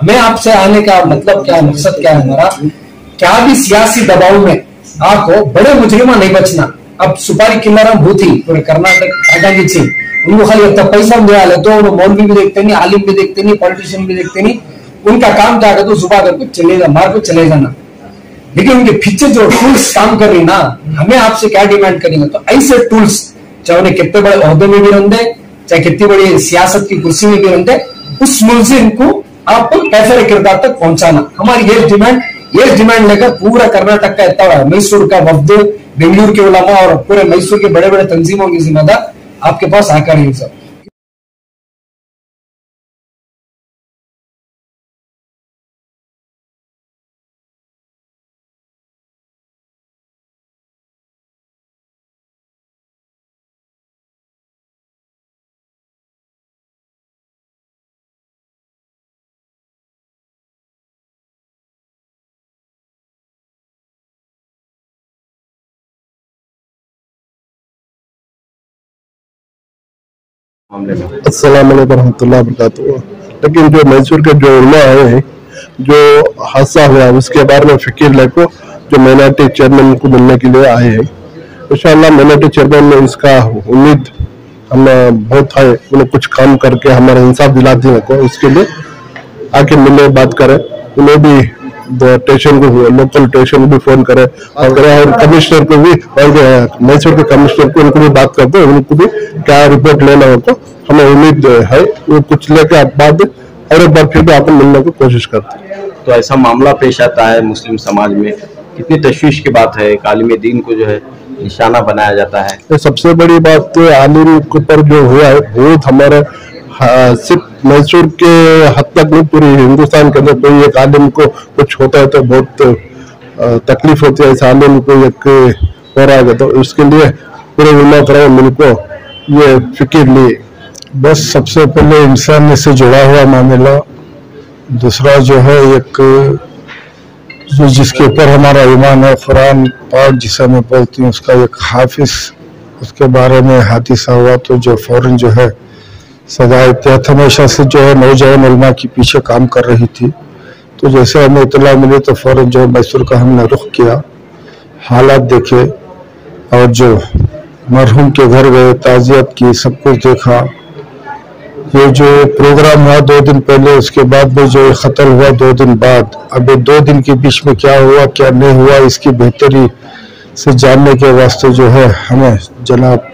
हमें आपसे आने का मतलब क्या है, मकसद क्या है हमारा, क्या भी सियासी दबाव में आपको बड़े मुजरिमा नहीं बचना। अब सुपारी किन्नाराम भूथी पूरे कर्नाटक आगागी उनको खाली अब तक पैसा दिया ले तो उन्होंने मौलवी भी देखते नहीं, आलिम भी देखते नहीं, पॉलिटिशियन भी देखते नहीं। उनका काम क्या करते, सुबह करके चलेगा मार को चले जाना। लेकिन उनके पीछे जो टूल्स काम कर रही ना, हमें आपसे क्या डिमांड करेंगे, तो ऐसे टूल्स चाहे उन्हें कितने बड़े ओहदे में भी रहते, चाहे कितनी बड़ी सियासत की कुर्सी में भी रहते, उस मुल्जिम को आपको पैसे किरदार तक पहुंचाना हमारी ये डिमांड लेकर पूरा कर्नाटक का इतना मैसूर का वफ्द, बेंगलुरु के उलमा और पूरे मैसूर के बड़े बड़े तंजीमों की जिम्मेदार आपके पास आकर ही सब। अस्सलाम वालेकुम रहमतुल्लाहि व बरकातुहू। लेकिन जो मैसूर के जो उलमा आए हैं, जो हादसा हुआ उसके बारे में फिक्र लेको जो माइनॉरिटी चेयरमैन को मिलने के लिए आए हैं, इंशाअल्लाह माइनॉरिटी चेयरमैन में इसका उम्मीद हमें बहुत है, उन्हें कुछ काम करके हमारा इंसाफ दिला देने को, इसके लिए आके मिले बात करें। उन्हें भी स्टेशन को, लोकल स्टेशन को भी फोन करे और कमिश्नर को भी, और मैसूर के कमिश्नर को, उनको भी बात करते हैं, उनको भी क्या रिपोर्ट लेना हो तो हमें उम्मीद है वो कुछ लेके बाद और एक बार फिर भी आपको मिलने की कोशिश करते हैं। तो ऐसा मामला पेश आता है मुस्लिम समाज में, कितनी तशवीश की बात है, एक आलिम दीन को जो है निशाना बनाया जाता है। तो सबसे बड़ी बात तो आलिम के ऊपर जो हुआ है बहुत हमारे सिर्फ मैसूर के हद तक नहीं, पूरी हिंदुस्तान के अंदर कोई एक आलिम को कुछ होता है तो बहुत तकलीफ होती है। इस आलिम को एक हो रहा है तो उसके लिए पूरे उलमा कराम मिलको ये फिक्र लिए। बस सबसे पहले इंसान से जुड़ा हुआ मामला, दूसरा जो है एक जो जिसके ऊपर हमारा ईमान है, कुरान पाक जिसे मैं बोलती हूँ, उसका एक हाफिज, उसके बारे में हादिसा हुआ तो जो फौरन जो है सदा एहतियात हमेशा से जो है नौजवान उलमा के पीछे काम कर रही थी। तो जैसे हमें इतला मिली तो फौरन जो मैसूर का हमने रुख किया, हालात देखे और जो मरहूम के घर गए, ताज़ियत की, सब कुछ देखा। ये जो प्रोग्राम हुआ 2 दिन पहले, उसके बाद में जो कत्ल हुआ 2 दिन बाद, अभी 2 दिन के बीच में क्या हुआ क्या नहीं हुआ, इसकी बेहतरी से जानने के वास्ते जो है हमें जनाब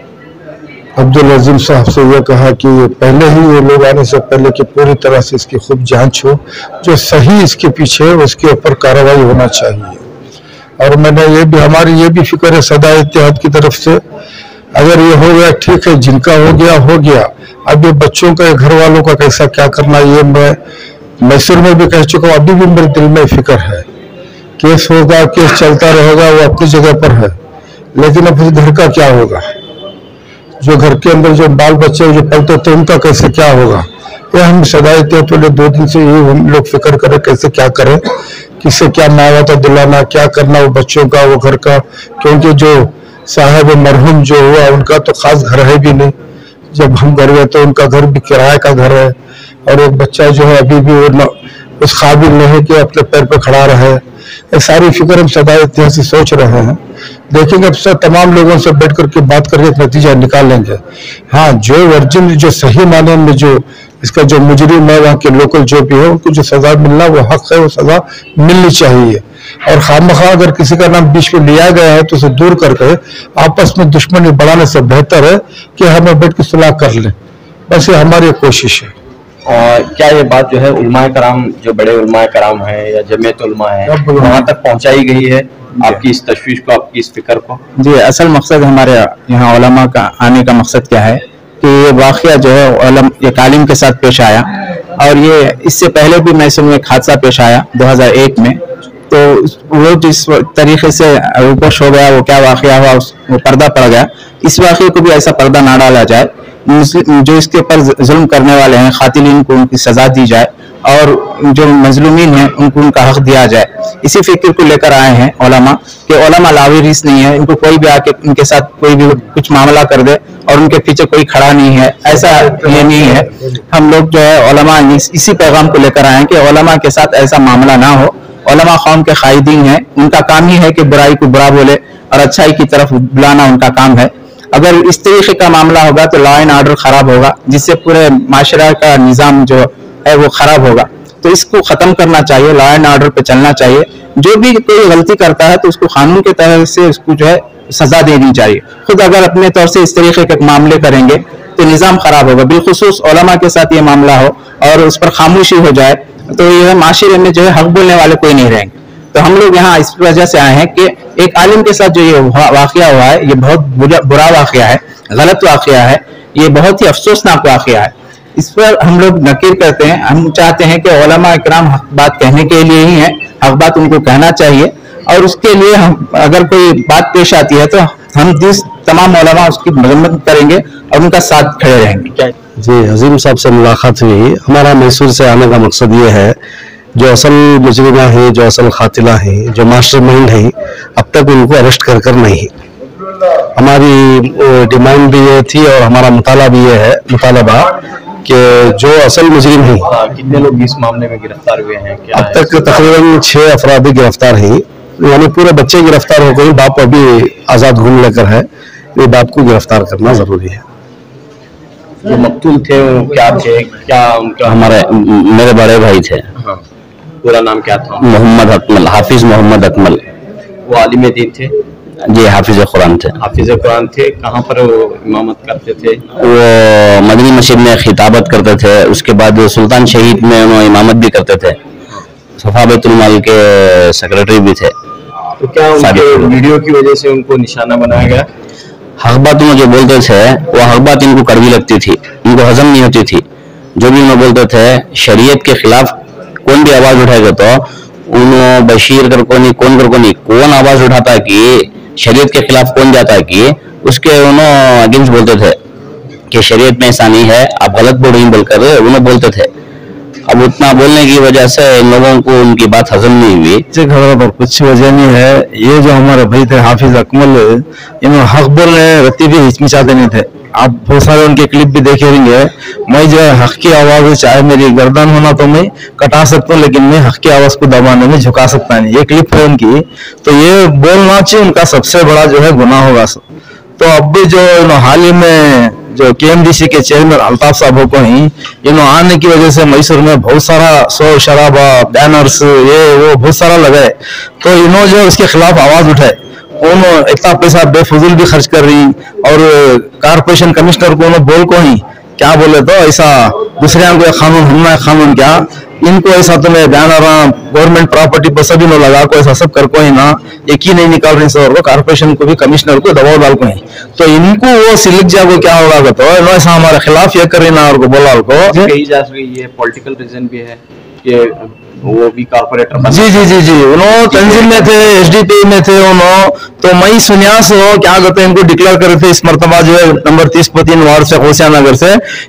अब्दुल अजीम साहब से यह कहा कि पहले ही ये लोग आने से पहले कि पूरी तरह से इसकी खूब जांच हो, जो सही इसके पीछे है उसके ऊपर कार्रवाई होना चाहिए। और मैंने ये भी, हमारी ये भी फिक्र है सदा इत्तेहाद की तरफ से, अगर ये हो गया ठीक है, जिनका हो गया। अब ये बच्चों का, घर वालों का कैसा क्या करना, ये मैं मैसूर में भी कह चुका हूँ, अभी भी मेरे दिल में फिक्र है। केस होगा, केस चलता रहेगा, वो अपनी जगह पर है, लेकिन अब घर का क्या होगा, जो घर के अंदर जो बाल बच्चे जो पलते थे उनका कैसे क्या होगा, ये हम सदाई थे। तो 2 दिन से ये हम लोग फिक्र करें कैसे क्या करें, किससे क्या मावता दिलाना, क्या करना वो बच्चों का, वो घर का, क्योंकि जो साहब मरहूम जो हुआ उनका तो खास घर है भी नहीं। जब हम घर गए तो उनका घर भी किराए का घर है, और एक बच्चा जो है अभी भी वो उस काबिल नहीं कि अपने पैर पर खड़ा रहे। ये सारी फिक्र हम सदा इतिहास से सोच रहे हैं, देखेंगे अब सब तमाम लोगों से बैठ करके बात करके एक नतीजा निकालेंगे। हाँ, जो वर्जिन, जो सही माने में जो इसका जो मुजरिम है, वहाँ के लोकल जो भी है, उनको जो सजा मिलना वो हक है, वो सजा मिलनी चाहिए। और खामखा अगर किसी का नाम बीच में लिया गया है तो उसे दूर करके आपस में दुश्मनी बढ़ाने से बेहतर है कि हमें बैठ के सुलह कर लें। बस ये हमारी कोशिश है। और क्या ये बात जो है उलमाए कराम, जो बड़े उलमाए कराम है या जमीयत उलमा है, वहाँ तक पहुँचाई गई है आपकी इस तशवीश को, आपकी इस फिक्र को? जी, असल मकसद हमारे यहाँ उलमा का आने का मकसद क्या है कि ये वाक़या जो है एक आलिम के साथ पेश आया, और ये इससे पहले भी मैसूर में एक हादसा पेश आया 2001 में। तो वो जिस तरीके से रूपश हो गया, वो क्या वाक़या हुआ, वो पर्दा पड़ गया। इस वाक़े को भी ऐसा पर्दा ना डाला जाए, जो इसके ऊपर जुल्म करने वाले हैं खातिलीन को उनकी सजा दी जाए, और जो मजलूमीन हैं उनको उनका हक दिया जाए। इसी फिक्र को लेकर आए हैं उलमा कि उलमा लावारिस नहीं है, इनको कोई भी आके उनके साथ कोई भी कुछ मामला कर दे और उनके पीछे कोई खड़ा नहीं है, ऐसा ये नहीं है। हम लोग जो है उलमा इसी पैगाम को लेकर आए हैं कि उलमा के साथ ऐसा मामला ना हो। उलमा कौम के कायदीन हैं, उनका काम ही है कि बुराई को बुरा बोले और अच्छाई की तरफ बुलाना उनका काम है। अगर इस तरीके का मामला होगा तो लॉ एंड ऑर्डर खराब होगा, जिससे पूरे माशरा का निज़ाम जो है वो खराब होगा। तो इसको खत्म करना चाहिए, लॉ एंड ऑर्डर पे चलना चाहिए। जो भी कोई गलती करता है तो उसको कानून के तहत से उसको जो है सजा देनी चाहिए। खुद अगर अपने तौर से इस तरीके के मामले करेंगे तो निज़ाम खराब होगा। बिलखुसूस उलमा के साथ ये मामला हो और उस पर खामोशी हो जाए तो ये माशरे में जो है हक बोलने वाले कोई नहीं रहेंगे। तो हम लोग यहाँ इस वजह से आए हैं कि एक आलिम के साथ जो ये वाकया हुआ है ये बहुत बुरा वाकया है, गलत वाकया है, ये बहुत ही अफसोसनाक वाकया है। इस पर हम लोग नकीर करते हैं। हम चाहते हैं कि उलमा इकराम हक बात कहने के लिए ही है, हक बात उनको कहना चाहिए और उसके लिए हम अगर कोई बात पेश आती है तो हम तमाम उलमा उसकी मजम्मत करेंगे और उनका साथ खड़े रहेंगे। जी, अजीम साहब से मुलाकात हुई। हमारा मैसूर से आने का मकसद ये है, जो असल मुजरिमा है, जो असल खातिला है, जो मास्टरमाइंड है, अब तक उनको अरेस्ट कर नहीं। हमारी डिमांड भी ये थी और हमारा मुताला भी ये है, मुतालबा कि जो असल मुजरिम है। कितने लोग इस मामले में गिरफ्तार हुए हैं? क्या अब तक तकरीबन 6 अफराद गिरफ्तार हैं, यानी पूरे बच्चे गिरफ्तार हो गए। बाप अभी आजाद घूम लेकर है, ये बाप को गिरफ्तार करना जरूरी है। जो मकतूल थे वो क्या थे? क्या उनका? हमारे मेरे बड़े भाई थे। हाँ। पूरा नाम क्या था? मोहम्मद अकमल, हाफिज मोहम्मद अकमल। वो आलिम दीन थे? जी, हाफिज कुरान थे। हाफिज कुरान थे। कहाँ पर वो इमामत करते थे? वो मदनी मस्जिद में खिताबत करते थे, उसके बाद सुल्तान शहीद में उन्होंने इमामत भी करते थे। सफा बैतुल माल के सेक्रेटरी भी थे। तो क्या उनके वीडियो की वजह से उनको निशाना बनाया गया? हक बात जो बोलते थे वो हक बात इनको कड़वी लगती थी, इनको हजम नहीं होती थी। जो भी उन्होंने बोलते थे शरीयत के खिलाफ कौन भी आवाज उठाएगा तो उन्होंने बशीर कर को नहीं, कौन आवाज उठाता है कि शरीयत के खिलाफ कौन जाता है कि उसके उन्होंने अगेंस्ट बोलते थे कि शरीयत में ऐसा नहीं है, आप गलत बोल रही बोलकर उन्होंने बोलते थे। अब उतना बोलने की वजह से इन लोगों को उनकी बात हजम नहीं हुई। खबरों पर कुछ वजह नहीं है। ये जो हमारे भाई थे हाफिज अकमल, इन्होंने हक बोलने रत्ती भी हिचकिचाते नहीं थे। आप बहुत सारे उनके क्लिप भी देखे होंगे। मैं जो है हक की आवाज, चाहे मेरी गर्दन होना तो मैं कटा सकता हूँ, लेकिन मैं हक की आवाज को दबाने में झुका सकता नहीं। ये क्लिप है उनकी, तो ये बोलना चाहिए उनका सबसे बड़ा जो है गुनाह होगा। तो अब भी जो हाल ही में जो KMDC के चेयरमैन अल्ताफ साहब को ही इन्होंने आने की वजह से मैसूर में बहुत सारा शोर शराबा, बैनर्स, ये वो बहुत सारा लगाए, तो इन्होंने जो उसके खिलाफ आवाज उठाए। उन्होंने इतना पैसा बेफजूल भी खर्च कर रही और कारपोरेशन कमिश्नर को उन्होंने बोल को ही क्या बोले तो ऐसा दूसरे को कानून हमना कानून क्या, इनको ऐसा तुम्हें बैनर गवर्नमेंट प्रॉपर्टी पर सभी लोग लगा को ऐसा सब कर को ही ना, एक ही नहीं निकाल रही सर, कारपोरेशन को भी कमिश्नर को दबाव डाल को ही, तो इनको वो सिलिक जागो क्या होगा तो ऐसा हमारे खिलाफ ये कर रही ना और को बोला को कही जा रही है। पॉलिटिकल रीजन भी है कि वो भी कारपोरेटर। जी जी जी जी, उन्होंने तंजीम में थे, SDP में थे उन्होंने, तो मई सुन्यास हो क्या कहते हैं इनको डिक्लेयर करे थे इस मरतबा जो है नंबर 30/3 वार्ड से होशिया नगर से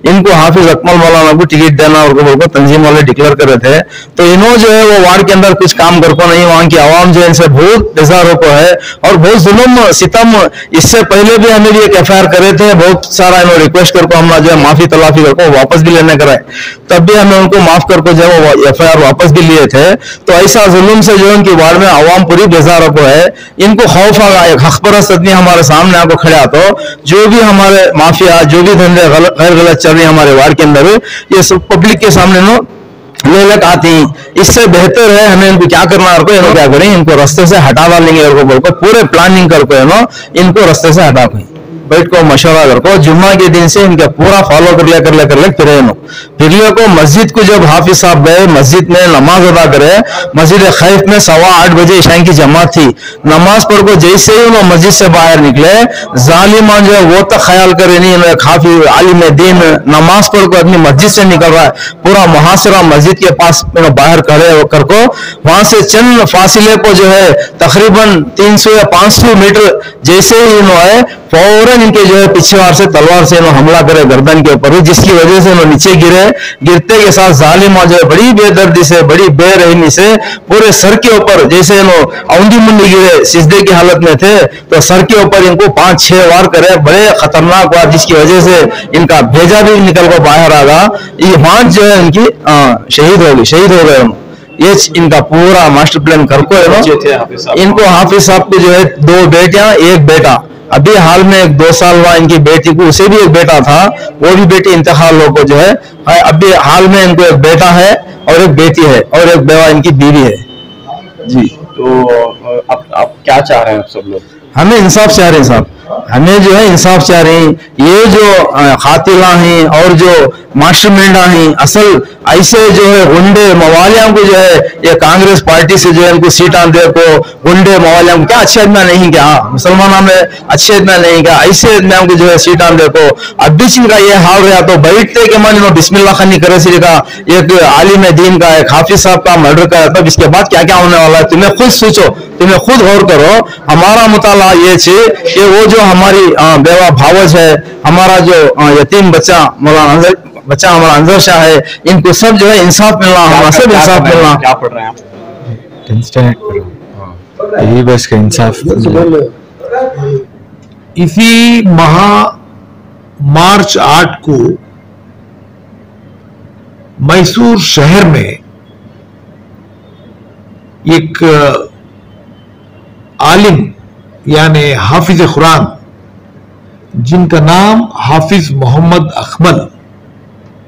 इनको हाफिज अकमल मौलाना को टिकट देना और तंजीम वाले डिक्लेयर करे थे। तो इन्होंने जो है वो वार्ड के अंदर कुछ काम कर को नहीं, वहां की आवाम जो है इनसे बहुत बेजारों को है और बहुत जुल्म सितम। इससे पहले भी हमें एक FIR करे थे, बहुत सारा इन्होंने रिक्वेस्ट कर को हमने जो है माफी तलाफी कर को वापस भी लेने कराए, तब भी हमें उनको माफ कर को जो है वो FIR वापस भी लिए थे। तो ऐसा जुल्म से जो उनकी वार्ड में आवाम पूरी बेजारों को है, इनको खौफ आ गया। एक हकपरस्त आदमी हमारे सामने आको खड़ा तो जो भी हमारे माफिया, जो भी धंधे गैर गलत चल रही है हमारे वार्ड के अंदर, ये सब पब्लिक के सामने लेलक आती। इससे बेहतर है हमें इनको क्या करना है, इनको क्या करें, इनको रास्ते से हटा डालेंगे और बोल को पूरे प्लानिंग कर इनको रास्ते से हटा दें, बैठ को मशवरा कर को जुम्मा के दिन से इनका पूरा फॉलो कर ले फिर को मस्जिद को जब हाफिज साहब गए, मस्जिद में नमाज अदा करे, मस्जिद खैफ में 8:15 बजे ईशा की जमात थी, नमाज पढ़ को जैसे ही उन्होंने मस्जिद से बाहर निकले, जालिमान जो है वो तक ख्याल करे नहीं, काफी आलिम दीन नमाज पढ़ को आदमी मस्जिद से निकल रहा है, पूरा मुहासरा मस्जिद के पास बाहर खड़े होकर को वहां से चंद फासिले को जो है तकरीबन 300 या 500 मीटर जैसे ही इन्होंने फौरन इनके जो है पिछवाड़ से तलवार से हमला करे गर्दन के ऊपर, जिसकी वजह से वो नीचे गिरे। गिरते के साथ जालिमा जो है बड़ी बेदर्दी से, बड़ी बेरहमी से पूरे सर के ऊपर, जैसे औंधी मुंडी गिरे, सिजदे की हालत में थे, तो सर के ऊपर इनको 5-6 वार करे, बड़े खतरनाक वार, जिसकी वजह से इनका भेजा भी निकल कर बाहर आ गया। ये हाथ जो है इनकी शहीद हो गए। ये इनका पूरा मास्टर प्लान करको है ना। इनको हाफिज साहब के जो है 2 बेटियां 1 बेटा, अभी हाल में 2 साल हुआ इनकी बेटी को, उसे भी 1 बेटा था, वो भी बेटी इंतकाल हो को जो है अभी हाल में इनको 1 बेटा है और 1 बेटी है और 1 बेवा इनकी बीवी है जी। तो अब क्या चाह रहे हैं आप सब लोग? हमें इंसाफ चाह रहे हैं साहब, हमें जो है इंसाफ चाह रहे हैं। ये जो खातिला हैं और जो मास्टरमाइंड हैं, असल ऐसे जो है गुंडे मवालिया को जो है ये कांग्रेस पार्टी से जो है इनको सीटा दे को गुंडे मवालिया को क्या अच्छे आदमी नहीं क्या, मुसलमानों में अच्छे आदमी नहीं क्या, ऐसे आदमियों को जो है सीटा दे को। अब भी इनका ये हाल रहा तो बैठते के मन बिस्मिल्लाह खानी करे से का एक आलिम दीन का, एक हाफिज साहब का मर्डर का, तब इसके बाद क्या क्या होने वाला है तुम्हें खुद सोचो, तुम्हें खुद गौर करो। हमारा मुताला ये है कि वो जो हमारी बेवा भावज है, हमारा जो यतीम बच्चा हमारा अंजर शाह है, इनको सब जो है इंसाफ मिलना, हमारा सब इंसाफ मिलना। क्या पढ़ रहे हैं आप? 10th standard. यही बस का इंसाफ। इसी माह मार्च 8 को मैसूर शहर में एक आलिम यानी हाफिज कुरान जिनका नाम हाफिज मोहम्मद अकमल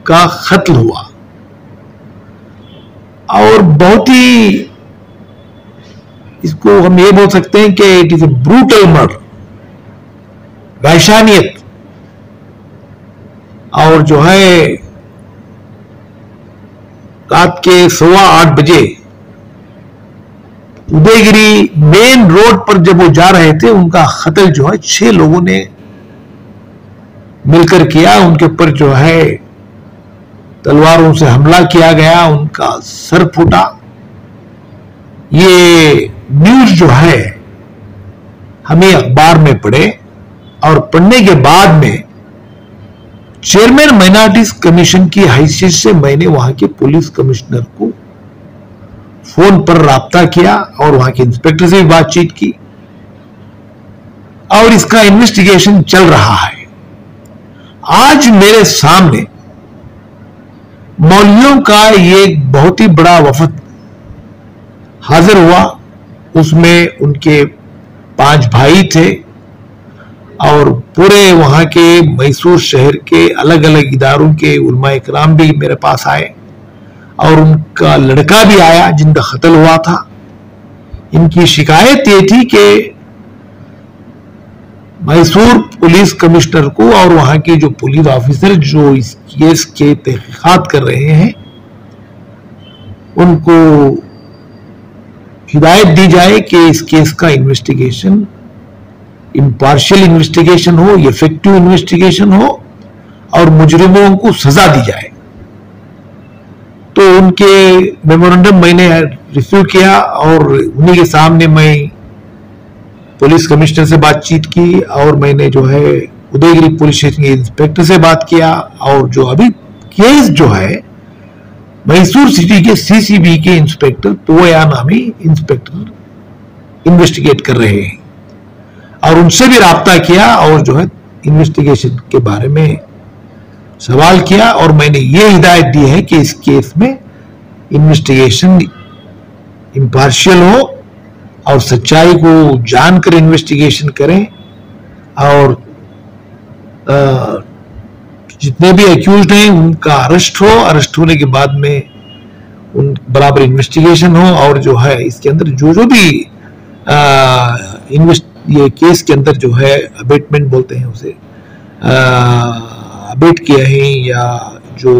का कत्ल हुआ और बहुत ही, इसको हम ये बोल सकते हैं कि it is a brutal murder, वैशानियत। और जो है रात के 8:15 बजे उदयगिरी मेन रोड पर जब वो जा रहे थे, उनका कत्ल जो है 6 लोगों ने मिलकर किया। उनके ऊपर जो है तलवारों से हमला किया गया, उनका सर फूटा। ये न्यूज जो है हमें अखबार में पढ़े और पढ़ने के बाद में चेयरमैन माइनॉरिटीज कमीशन की हैसियत से मैंने वहां के पुलिस कमिश्नर को फोन पर राब्ता किया और वहां के इंस्पेक्टर से भी बातचीत की और इसका इन्वेस्टिगेशन चल रहा है। आज मेरे सामने मौलवियों का ये बहुत ही बड़ा वफद हाजिर हुआ, उसमें उनके 5 भाई थे और पूरे वहां के मैसूर शहर के अलग अलग इदारों के उलमाए किराम भी मेरे पास आए और उनका लड़का भी आया जिनका कत्ल हुआ था। इनकी शिकायत ये थी कि मैसूर पुलिस कमिश्नर को और वहां के जो पुलिस ऑफिसर जो इस केस के तहकीकात कर रहे हैं उनको हिदायत दी जाए कि इस केस का इन्वेस्टिगेशन इम्पार्शियल इन्वेस्टिगेशन हो, इफेक्टिव इन्वेस्टिगेशन हो और मुजरिमों को सजा दी जाए। तो उनके मेमोरेंडम मैंने रिसीव किया और उन्हीं के सामने मैं पुलिस कमिश्नर से बातचीत की और मैंने जो है उदयगिरी पुलिस स्टेशन के इंस्पेक्टर से बात किया और जो अभी केस जो है मैसूर सिटी के सीसीबी के इंस्पेक्टर पोया नामी इंस्पेक्टर इन्वेस्टिगेट कर रहे हैं और उनसे भी राब्ता किया और जो है इन्वेस्टिगेशन के बारे में सवाल किया और मैंने ये हिदायत दी है कि इस केस में इन्वेस्टिगेशन इम्पार्शियल हो और सच्चाई को जानकर इन्वेस्टिगेशन करें और जितने भी एक्यूज्ड हैं उनका अरेस्ट हो, अरेस्ट होने के बाद में उन बराबर इन्वेस्टिगेशन हो और जो है इसके अंदर जो भी ये केस के अंदर जो है अबेटमेंट बोलते हैं उसे अबेट किया है या जो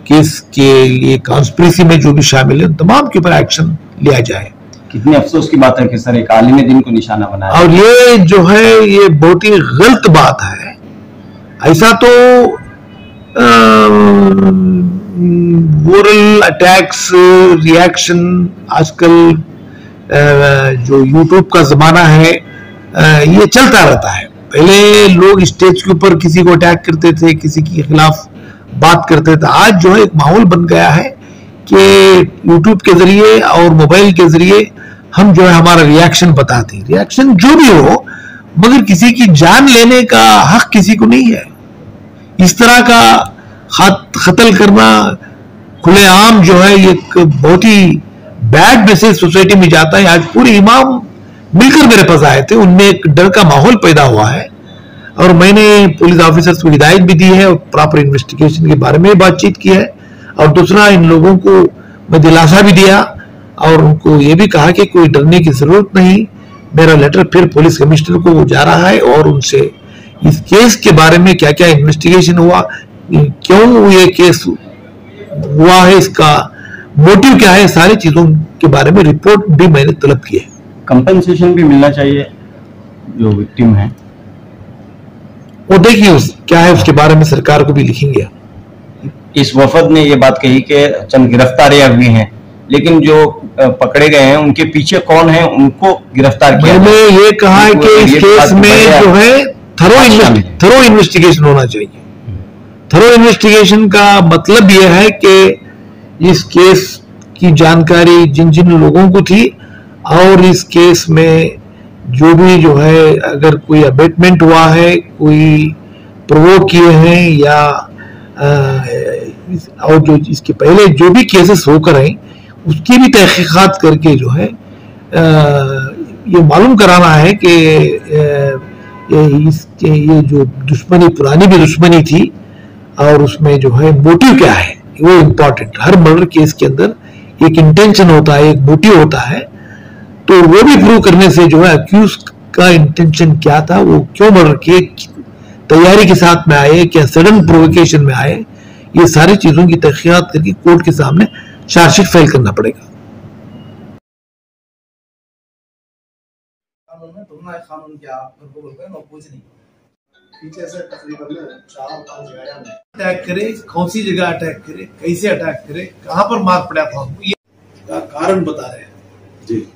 केस के लिए कॉन्स्पिरेसी में जो भी शामिल है तमाम के ऊपर एक्शन लिया जाए। कितनी अफसोस की बात है कि सर एक आलिम दिन को निशाना बनाया और ये जो है ये बहुत ही गलत बात है। ऐसा तो मोरल अटैक्स रिएक्शन आजकल जो यूट्यूब का जमाना है ये चलता रहता है। पहले लोग स्टेज के ऊपर किसी को अटैक करते थे, किसी के खिलाफ बात करते थे। आज जो है एक माहौल बन गया है कि यूट्यूब के जरिए और मोबाइल के जरिए हम जो है हमारा रिएक्शन बताते हैं। रिएक्शन जो भी हो, मगर किसी की जान लेने का हक किसी को नहीं है। इस तरह का कत्ल करना खुलेआम जो है ये एक बहुत ही बैड मैसेज सोसाइटी में जाता है। आज पूरे इमाम मिलकर मेरे पास आए थे, उनमें एक डर का माहौल पैदा हुआ है और मैंने पुलिस ऑफिसर्स को हिदायत भी दी है और प्रॉपर इन्वेस्टिगेशन के बारे में बातचीत की है। और दूसरा, इन लोगों को मैं दिलासा भी दिया और उनको ये भी कहा कि कोई डरने की जरूरत नहीं। मेरा लेटर फिर पुलिस कमिश्नर को जा रहा है और उनसे इस केस के बारे में क्या क्या इन्वेस्टिगेशन हुआ, क्यों ये केस हुआ है, इसका मोटिव क्या है, सारी चीजों के बारे में रिपोर्ट भी मैंने तलब की है। कंपनसेशन भी मिलना चाहिए जो विक्टिम है, वो देखिए क्या है उसके बारे में सरकार को भी लिखेंगे। इस वफद ने ये बात कही कि चंद गिरफ्तारियां हुई हैं, लेकिन जो पकड़े गए हैं उनके पीछे कौन है उनको गिरफ्तार किया। मैंने ये कहा है कि इस केस में जो है थरो इन्वेस्टिगेशन होना चाहिए। थरो इन्वेस्टिगेशन का मतलब यह है कि इस केस की जानकारी जिन जिन लोगों को थी और इस केस में जो भी जो है अगर कोई अबेटमेंट हुआ है, कोई प्रोवोक किए हैं या और जो इसके पहले जो भी केसेस होकर हैं उसकी भी तहकीकात करके जो है ये मालूम कराना है कि ये जो दुश्मनी पुरानी भी दुश्मनी थी और उसमें जो है मोटिव क्या है वो इम्पोर्टेंट। हर मर्डर केस के अंदर एक इंटेंशन होता है, एक मोटिव होता है, तो वो भी प्रूव करने से जो है अक्यूज का इंटेंशन क्या था, वो क्यों मर्डर किए, तैयारी के साथ में आए, क्या सडन प्रोवोकेशन में आए, ये सारी चीजों की तहकीकात करके कोर्ट के सामने चार्जशीट फाइल करना पड़ेगा। अटैक करे, कौन सी जगह अटैक करे, कैसे अटैक करे, कहां पर मार पड़ा था, ये कारण बता रहे हैं जी।